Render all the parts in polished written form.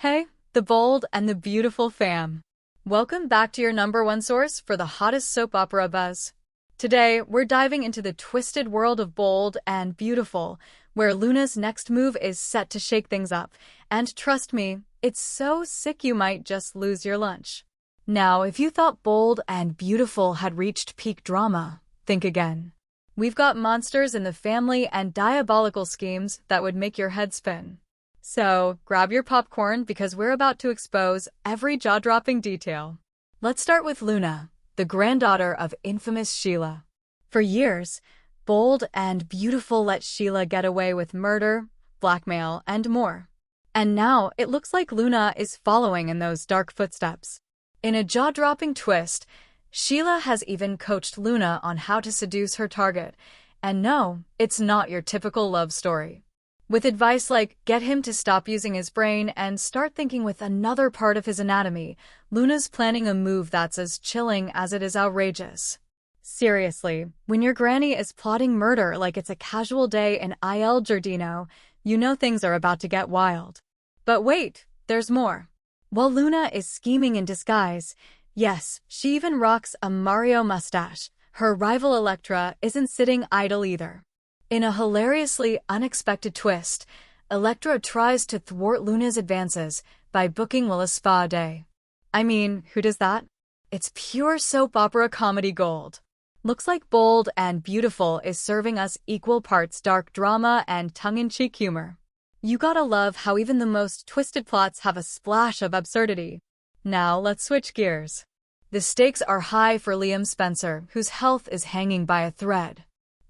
Hey, the bold and the beautiful fam. Welcome back to your number one source for the hottest soap opera buzz. Today, we're diving into the twisted world of Bold and Beautiful, where Luna's next move is set to shake things up. And trust me, it's so sick you might just lose your lunch. Now, if you thought Bold and Beautiful had reached peak drama, think again. We've got monsters in the family and diabolical schemes that would make your head spin. So, grab your popcorn because we're about to expose every jaw-dropping detail. Let's start with Luna, the granddaughter of infamous Sheila. For years, Bold and Beautiful let Sheila get away with murder, blackmail, and more. And now it looks like Luna is following in those dark footsteps. In a jaw-dropping twist, Sheila has even coached Luna on how to seduce her target. And no, it's not your typical love story. With advice like, get him to stop using his brain and start thinking with another part of his anatomy, Luna's planning a move that's as chilling as it is outrageous. Seriously, when your granny is plotting murder like it's a casual day in Il Giardino, you know things are about to get wild. But wait, there's more. While Luna is scheming in disguise, yes, she even rocks a Mario mustache, her rival Electra isn't sitting idle either. In a hilariously unexpected twist, Electra tries to thwart Luna's advances by booking Will a spa day. I mean, who does that? It's pure soap opera comedy gold. Looks like Bold and Beautiful is serving us equal parts dark drama and tongue-in-cheek humor. You gotta love how even the most twisted plots have a splash of absurdity. Now let's switch gears. The stakes are high for Liam Spencer, whose health is hanging by a thread.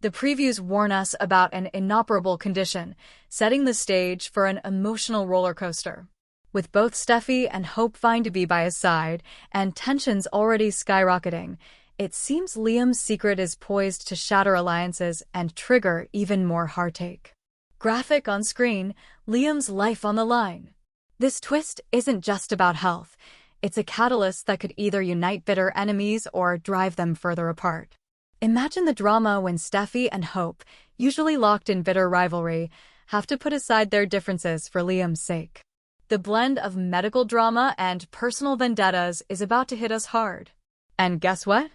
The previews warn us about an inoperable condition, setting the stage for an emotional roller coaster. With both Steffi and Hope fine to be by his side, and tensions already skyrocketing, it seems Liam's secret is poised to shatter alliances and trigger even more heartache. Graphic on screen, Liam's life on the line. This twist isn't just about health. It's a catalyst that could either unite bitter enemies or drive them further apart. Imagine the drama when Steffi and Hope, usually locked in bitter rivalry, have to put aside their differences for Liam's sake. The blend of medical drama and personal vendettas is about to hit us hard. And guess what?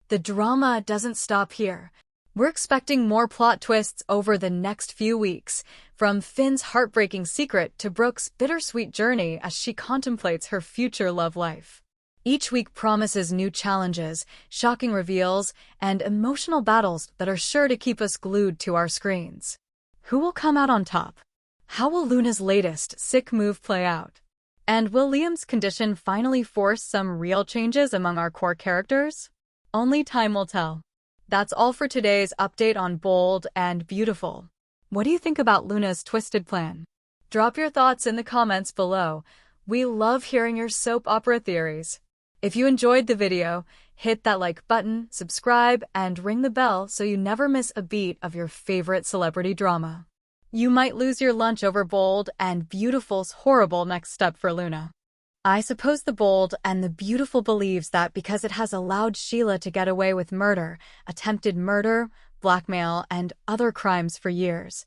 The drama doesn't stop here. We're expecting more plot twists over the next few weeks, from Finn's heartbreaking secret to Brooke's bittersweet journey as she contemplates her future love life. Each week promises new challenges, shocking reveals, and emotional battles that are sure to keep us glued to our screens. Who will come out on top? How will Luna's latest sick move play out? And will Liam's condition finally force some real changes among our core characters? Only time will tell. That's all for today's update on Bold and Beautiful. What do you think about Luna's twisted plan? Drop your thoughts in the comments below. We love hearing your soap opera theories. If you enjoyed the video, hit that like button, subscribe, and ring the bell so you never miss a beat of your favorite celebrity drama. You might lose your lunch over Bold and Beautiful's horrible next step for Luna. I suppose the Bold and the Beautiful believes that because it has allowed Sheila to get away with murder, attempted murder, blackmail, and other crimes for years,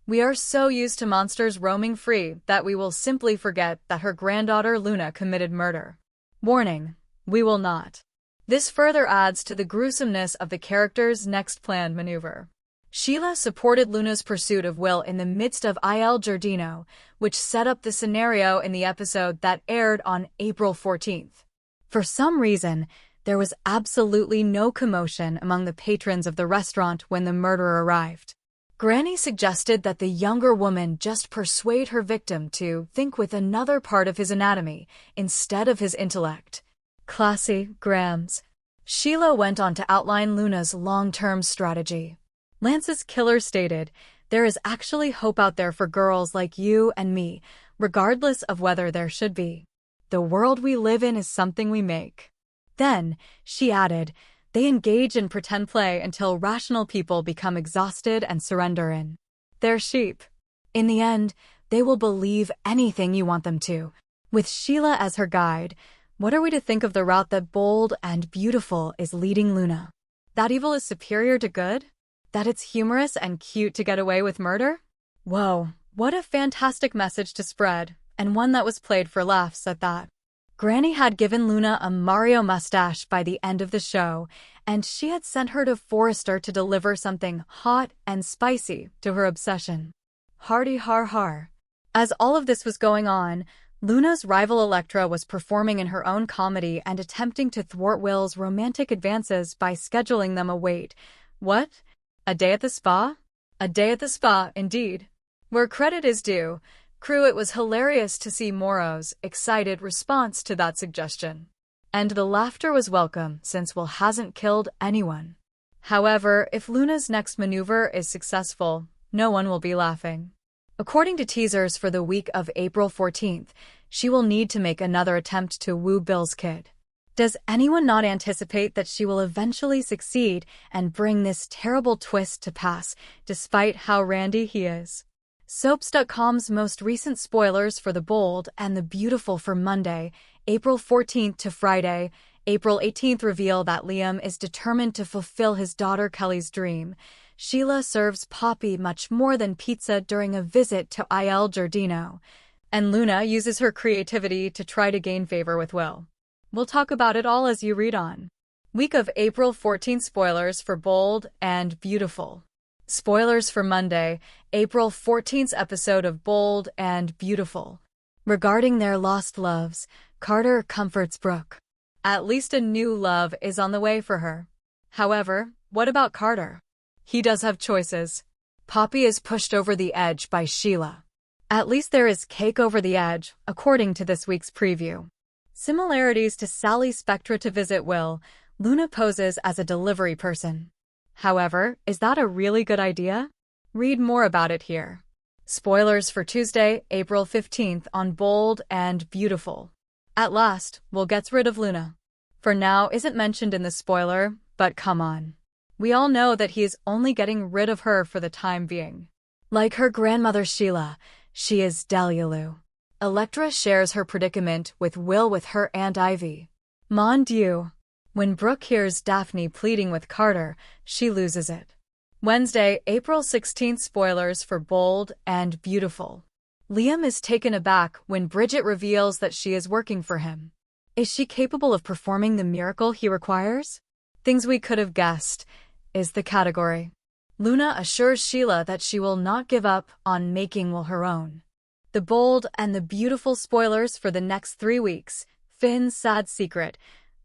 we are so used to monsters roaming free that we will simply forget that her granddaughter Luna committed murder. Warning, we will not. This further adds to the gruesomeness of the character's next planned maneuver. Sheila supported Luna's pursuit of Will in the midst of Il Giardino, which set up the scenario in the episode that aired on April 14th. For some reason, there was absolutely no commotion among the patrons of the restaurant when the murderer arrived. Granny suggested that the younger woman just persuade her victim to think with another part of his anatomy instead of his intellect. Classy, Grams. Sheila went on to outline Luna's long-term strategy. Lance's killer stated, "There is actually hope out there for girls like you and me, regardless of whether there should be. The world we live in is something we make." Then, she added, "They engage in pretend play until rational people become exhausted and surrender in. They're sheep. In the end, they will believe anything you want them to." With Sheila as her guide, what are we to think of the route that Bold and Beautiful is leading Luna? That evil is superior to good? That it's humorous and cute to get away with murder? Whoa, what a fantastic message to spread. and one that was played for laughs at that. Granny had given Luna a Mario mustache by the end of the show, and she had sent her to Forrester to deliver something hot and spicy to her obsession. Hardy har har. As all of this was going on, Luna's rival Electra was performing in her own comedy and attempting to thwart Will's romantic advances by scheduling them a wait. What? A day at the spa? A day at the spa, indeed. Where credit is due, crew, it was hilarious to see Morrow's excited response to that suggestion. And the laughter was welcome since Will hasn't killed anyone. However, if Luna's next maneuver is successful, no one will be laughing. According to teasers for the week of April 14th, she will need to make another attempt to woo Bill's kid. Does anyone not anticipate that she will eventually succeed and bring this terrible twist to pass, despite how randy he is? Soaps.com's most recent spoilers for The Bold and the Beautiful for Monday, April 14th to Friday, April 18th reveal that Liam is determined to fulfill his daughter Kelly's dream. Sheila serves Poppy much more than pizza during a visit to Il Giardino, and Luna uses her creativity to try to gain favor with Will. We'll talk about it all as you read on. Week of April 14th spoilers for Bold and Beautiful. Spoilers for Monday, April 14th episode of Bold and Beautiful. Regarding their lost loves, Carter comforts Brooke. At least a new love is on the way for her. However, what about Carter? He does have choices. Poppy is pushed over the edge by Sheila. At least there is cake over the edge, according to this week's preview. Similarities to Sally Spectra to visit Will, Luna poses as a delivery person. However, is that a really good idea? Read more about it here. Spoilers for Tuesday, April 15th on Bold and Beautiful. At last, Will gets rid of Luna. For now isn't mentioned in the spoiler, but come on. We all know that he is only getting rid of her for the time being. Like her grandmother Sheila, she is Delulu. Electra shares her predicament with Will with her Aunt Ivy. Mon Dieu. When Brooke hears Daphne pleading with Carter, she loses it. Wednesday, April 16th spoilers for Bold and Beautiful. Liam is taken aback when Bridget reveals that she is working for him. Is she capable of performing the miracle he requires? Things we could have guessed is the category. Luna assures Sheila that she will not give up on making Will her own. The Bold and the Beautiful spoilers for the next 3 weeks. Finn's sad secret.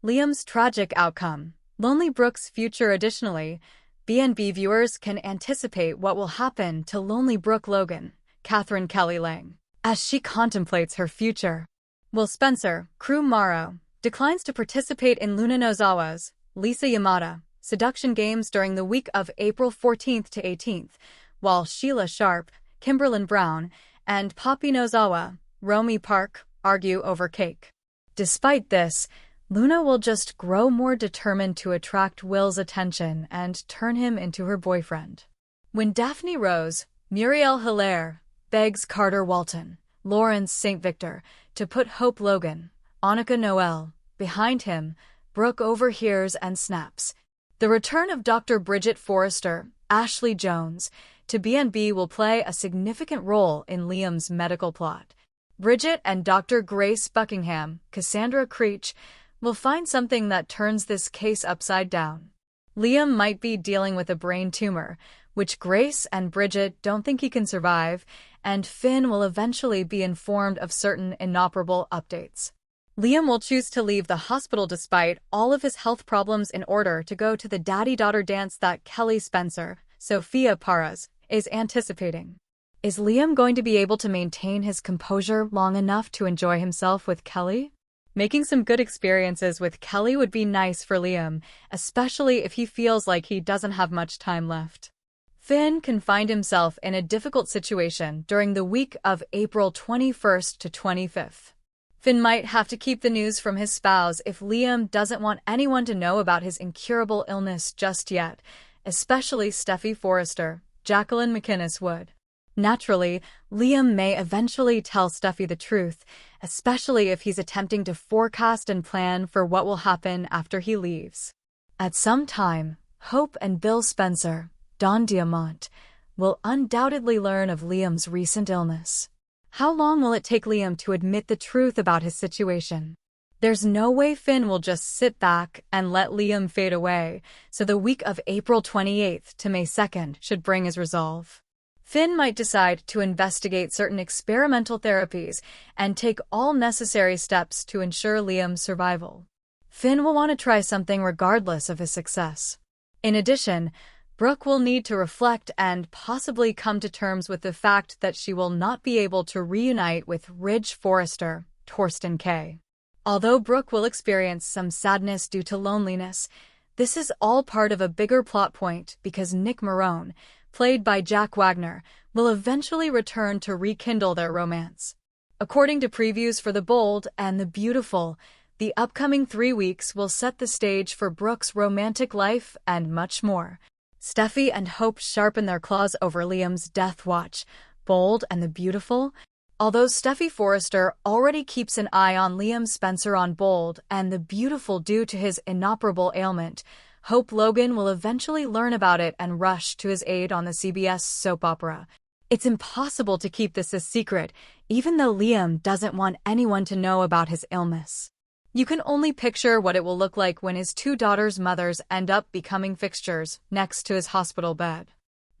Liam's tragic outcome. Lonely Brooke's future. Additionally, B&B viewers can anticipate what will happen to Lonely Brooke Logan, Catherine Kelly Lang, as she contemplates her future. Will Spencer, crew Morrow, declines to participate in Luna Nozawa's, Lisa Yamada, seduction games during the week of April 14th to 18th, while Sheila Sharp, Kimberlyn Brown, and Poppy Nozawa, Romy Park, argue over cake. Despite this, Luna will just grow more determined to attract Will's attention and turn him into her boyfriend. When Daphne Rose, Muriel Hilaire, begs Carter Walton, Lawrence St. Victor, to put Hope Logan, Annika Noel, behind him, Brooke overhears and snaps. The return of Dr. Bridget Forrester, Ashley Jones, to B&B will play a significant role in Liam's medical plot. Bridget and Dr. Grace Buckingham, Cassandra Creech, will find something that turns this case upside down. Liam might be dealing with a brain tumor, which Grace and Bridget don't think he can survive, and Finn will eventually be informed of certain inoperable updates. Liam will choose to leave the hospital despite all of his health problems in order to go to the daddy-daughter dance that Kelly Spencer, Sophia Paras, is anticipating. Is Liam going to be able to maintain his composure long enough to enjoy himself with Kelly? Making some good experiences with Kelly would be nice for Liam, especially if he feels like he doesn't have much time left. Finn can find himself in a difficult situation during the week of April 21st to 25th. Finn might have to keep the news from his spouse if Liam doesn't want anyone to know about his incurable illness just yet, especially Steffi Forrester, Jacqueline McInnes would. Naturally, Liam may eventually tell Steffi the truth, especially if he's attempting to forecast and plan for what will happen after he leaves. At some time, Hope and Bill Spencer, Don Diamont, will undoubtedly learn of Liam's recent illness. How long will it take Liam to admit the truth about his situation? There's no way Finn will just sit back and let Liam fade away, so the week of April 28th to May 2nd should bring his resolve. Finn might decide to investigate certain experimental therapies and take all necessary steps to ensure Liam's survival. Finn will want to try something regardless of his success. In addition, Brooke will need to reflect and possibly come to terms with the fact that she will not be able to reunite with Ridge Forrester, Torsten K. Although Brooke will experience some sadness due to loneliness, this is all part of a bigger plot point because Nick Marone, played by Jack Wagner, will eventually return to rekindle their romance. According to previews for The Bold and the Beautiful, the upcoming 3 weeks will set the stage for Brooke's romantic life and much more. Steffi and Hope sharpen their claws over Liam's death watch, Bold and the Beautiful. Although Steffi Forrester already keeps an eye on Liam Spencer on Bold and the Beautiful due to his inoperable ailment, Hope Logan will eventually learn about it and rush to his aid on the CBS soap opera. It's impossible to keep this a secret, even though Liam doesn't want anyone to know about his illness. You can only picture what it will look like when his 2 daughters' mothers end up becoming fixtures next to his hospital bed.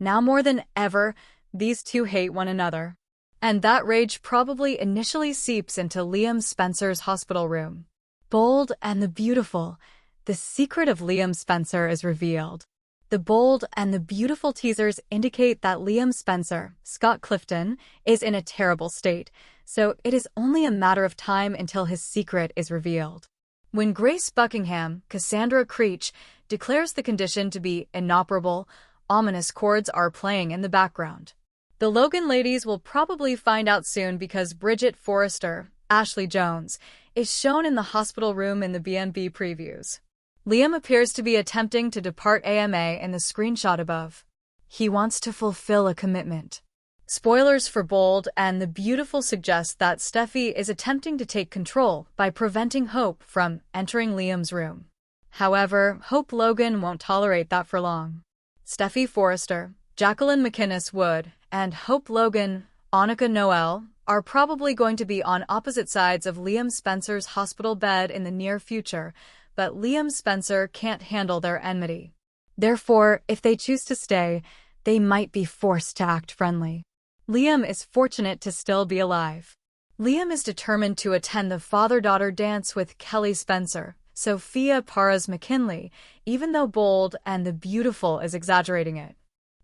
Now more than ever, these two hate one another. And that rage probably initially seeps into Liam Spencer's hospital room. Bold and the Beautiful. The secret of Liam Spencer is revealed. The Bold and the Beautiful teasers indicate that Liam Spencer, Scott Clifton, is in a terrible state, so it is only a matter of time until his secret is revealed. When Grace Buckingham, Cassandra Creech, declares the condition to be inoperable, ominous chords are playing in the background. The Logan ladies will probably find out soon because Bridget Forrester, Ashley Jones, is shown in the hospital room in the B&B previews. Liam appears to be attempting to depart AMA in the screenshot above. He wants to fulfill a commitment. Spoilers for Bold and the Beautiful suggest that Steffi is attempting to take control by preventing Hope from entering Liam's room. However, Hope Logan won't tolerate that for long. Steffi Forrester, Jacqueline McInnes Wood, and Hope Logan, Annika Noel, are probably going to be on opposite sides of Liam Spencer's hospital bed in the near future, but Liam Spencer can't handle their enmity. Therefore, if they choose to stay, they might be forced to act friendly. Liam is fortunate to still be alive. Liam is determined to attend the father-daughter dance with Kelly Spencer, Sophia Paras McKinley, even though Bold and the Beautiful is exaggerating it.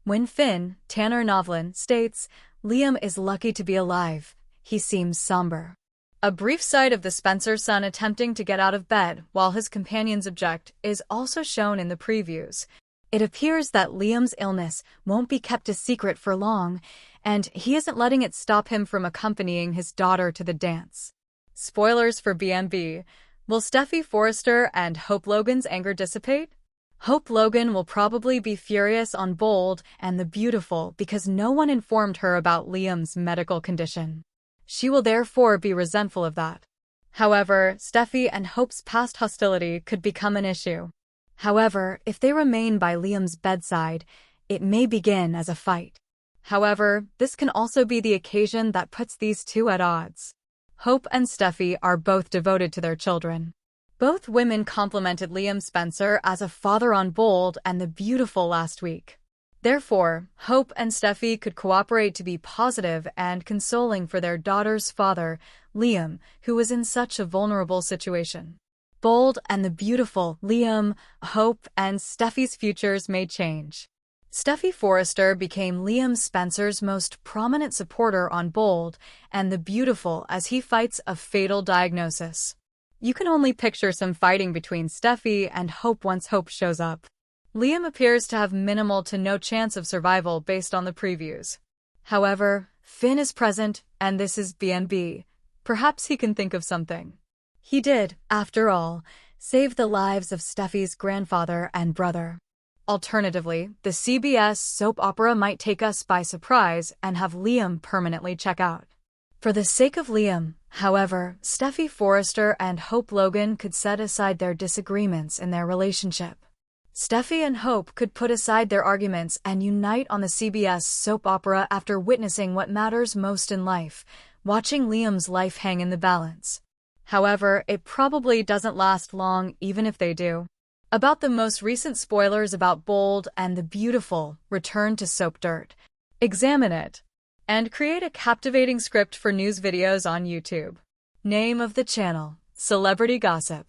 When Finn, Tanner Novlin, states, Liam is lucky to be alive, he seems somber. A brief sight of the Spencer son attempting to get out of bed while his companions object is also shown in the previews. It appears that Liam's illness won't be kept a secret for long, and he isn't letting it stop him from accompanying his daughter to the dance. Spoilers for B&B. Will Steffi Forrester and Hope Logan's anger dissipate? Hope Logan will probably be furious on Bold and the Beautiful because no one informed her about Liam's medical condition. She will therefore be resentful of that. However, Steffi and Hope's past hostility could become an issue. However, if they remain by Liam's bedside, it may begin as a fight. However, this can also be the occasion that puts these two at odds. Hope and Steffi are both devoted to their children. Both women complimented Liam Spencer as a father on Bold and the Beautiful last week. Therefore, Hope and Steffi could cooperate to be positive and consoling for their daughter's father, Liam, who was in such a vulnerable situation. Bold and the Beautiful, Liam, Hope, and Steffi's futures may change. Steffi Forrester became Liam Spencer's most prominent supporter on Bold and the Beautiful as he fights a fatal diagnosis. You can only picture some fighting between Steffi and Hope once Hope shows up. Liam appears to have minimal to no chance of survival based on the previews. However, Finn is present, and this is B&B. Perhaps he can think of something. He did, after all, save the lives of Steffi's grandfather and brother. Alternatively, the CBS soap opera might take us by surprise and have Liam permanently check out. For the sake of Liam, however, Steffi Forrester and Hope Logan could set aside their disagreements in their relationship. Steffi and Hope could put aside their arguments and unite on the CBS soap opera after witnessing what matters most in life, watching Liam's life hang in the balance. However, it probably doesn't last long even if they do. About the most recent spoilers about Bold and the Beautiful return to Soap Dirt. Examine it and create a captivating script for news videos on YouTube. Name of the channel: Celebrity Gossip.